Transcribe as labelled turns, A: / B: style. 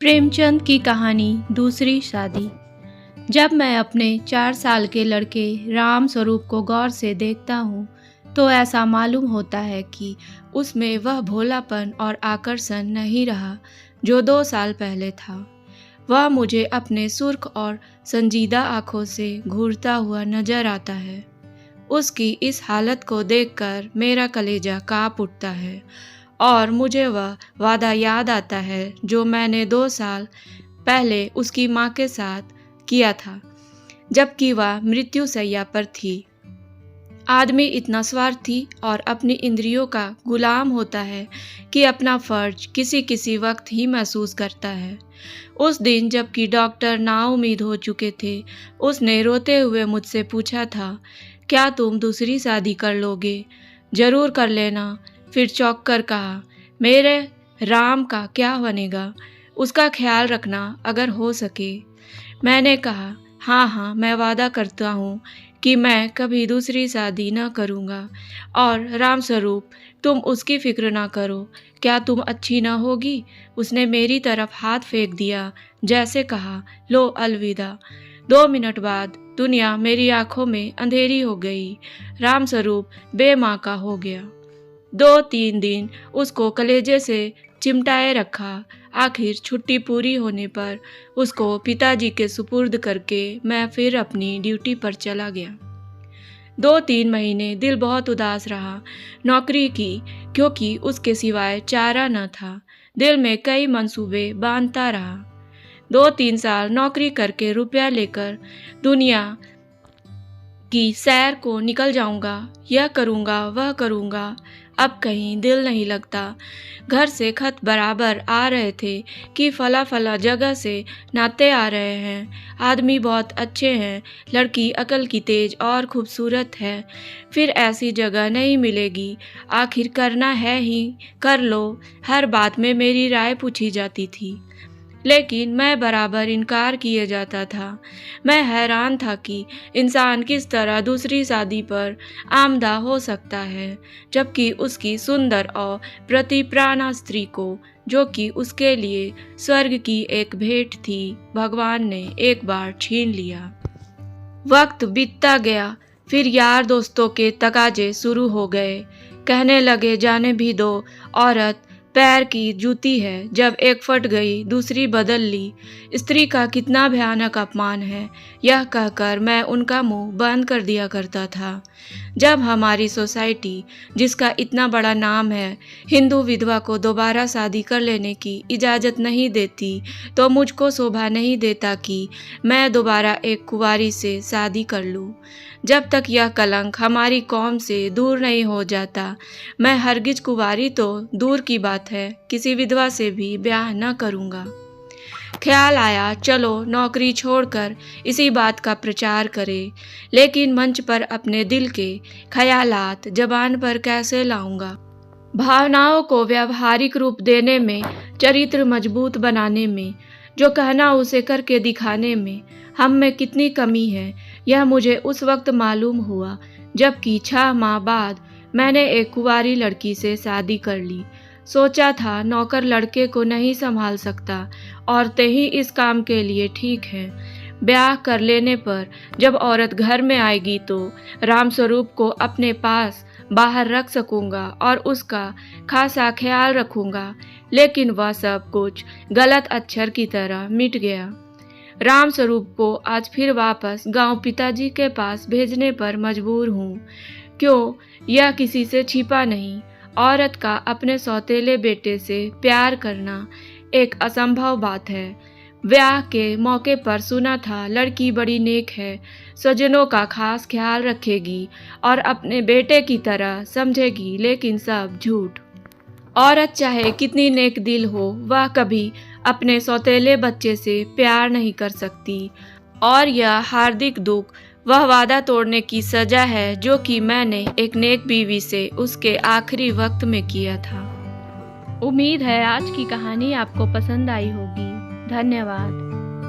A: प्रेमचंद की कहानी दूसरी शादी। जब मैं अपने 4 साल के लड़के राम स्वरूप को गौर से देखता हूँ तो ऐसा मालूम होता है कि उसमें वह भोलापन और आकर्षण नहीं रहा जो 2 साल पहले था। वह मुझे अपने सुर्ख और संजीदा आंखों से घूरता हुआ नजर आता है। उसकी इस हालत को देखकर मेरा कलेजा काँप उठता है और मुझे वह वादा याद आता है जो मैंने 2 साल पहले उसकी माँ के साथ किया था, जबकि वह मृत्युशैया पर थी। आदमी इतना स्वार्थी और अपनी इंद्रियों का गुलाम होता है कि अपना फर्ज किसी किसी वक्त ही महसूस करता है। उस दिन जबकि डॉक्टर नाउम्मीद हो चुके थे, उसने रोते हुए मुझसे पूछा था, क्या तुम दूसरी शादी कर लोगे? जरूर कर लेना। फिर चौंक कर कहा, मेरे राम का क्या बनेगा? उसका ख्याल रखना अगर हो सके। मैंने कहा, हाँ, मैं वादा करता हूँ कि मैं कभी दूसरी शादी न करूँगा। और राम स्वरूप, तुम उसकी फिक्र ना करो। क्या तुम अच्छी न होगी? उसने मेरी तरफ हाथ फेंक दिया, जैसे कहा, लो अलविदा। 2 मिनट बाद दुनिया मेरी आंखों में अंधेरी हो गई। राम स्वरूप बेमाँ का हो गया। 2-3 दिन उसको कलेजे से चिमटाए रखा। आखिर छुट्टी पूरी होने पर उसको पिताजी के सुपुर्द करके मैं फिर अपनी ड्यूटी पर चला गया। 2-3 महीने दिल बहुत उदास रहा नौकरी की, क्योंकि उसके सिवाय चारा न था। दिल में कई मंसूबे बांधता रहा। 2-3 साल नौकरी करके रुपया लेकर दुनिया की सैर को निकल जाऊंगा, यह करूंगा वह करूंगा। अब कहीं दिल नहीं लगता। घर से खत बराबर आ रहे थे कि फला जगह से नाते आ रहे हैं। आदमी बहुत अच्छे हैं, लड़की अकल की तेज और खूबसूरत है। फिर ऐसी जगह नहीं मिलेगी। आखिर करना है ही, कर लो। हर बात में मेरी राय पूछी जाती थी, लेकिन मैं बराबर इनकार किए जाता था। मैं हैरान था कि इंसान किस तरह दूसरी शादी पर आमदा हो सकता है, जबकि उसकी सुंदर और प्रतिप्राणा स्त्री को, जो कि उसके लिए स्वर्ग की एक भेंट थी, भगवान ने एक बार छीन लिया। वक्त बीतता गया। फिर यार दोस्तों के तकाजे शुरू हो गए। कहने लगे, जाने भी दो, औरत पैर की जूती है। जब एक फट गई दूसरी बदल ली। स्त्री का कितना भयानक अपमान है, यह कहकर मैं उनका मुंह बंद कर दिया करता था। जब हमारी सोसाइटी, जिसका इतना बड़ा नाम है, हिंदू विधवा को दोबारा शादी कर लेने की इजाज़त नहीं देती, तो मुझको शोभा नहीं देता कि मैं दोबारा एक कुंवारी से शादी कर लूँ। जब तक यह कलंक हमारी कौम से दूर नहीं हो जाता, मैं हरगिज कुंवारी तो दूर की बात है, किसी विधवा से भी ब्याह न करूँगा। ख्याल आया, चलो नौकरी छोड़कर इसी बात का प्रचार करें, लेकिन मंच पर अपने दिल के ख्यालात जबान पर कैसे लाऊंगा? भावनाओं को व्यावहारिक रूप देने में, चरित्र मजबूत बनाने में, जो कहना उसे करके दिखाने में हम में कितनी कमी है, यह मुझे उस वक्त मालूम हुआ जबकि 6 माह बाद मैंने एक कुंवारी लड़की से शादी कर ली। सोचा था नौकर लड़के को नहीं संभाल सकता, औरतें ही इस काम के लिए ठीक हैं। ब्याह कर लेने पर जब औरत घर में आएगी तो राम स्वरूप को अपने पास बाहर रख सकूंगा और उसका खासा ख्याल रखूंगा, लेकिन वह सब कुछ गलत अक्षर की तरह मिट गया। राम स्वरूप को आज फिर वापस गांव पिताजी के पास भेजने पर मजबूर हूँ। क्यों? यह किसी से छिपा नहीं। औरत का अपने सौतेले बेटे से प्यार करना एक असंभव बात है। ब्याह के मौके पर सुना था लड़की बड़ी नेक है, स्वजनों का खास ख्याल रखेगी और अपने बेटे की तरह समझेगी, लेकिन सब झूठ। औरत चाहे कितनी नेक दिल हो, वह कभी अपने सौतेले बच्चे से प्यार नहीं कर सकती। और यह हार्दिक दुख वह वादा तोड़ने की सजा है जो कि मैंने एक नेक बीवी से उसके आखिरी वक्त में किया था। उम्मीद है आज की कहानी आपको पसंद आई होगी। धन्यवाद।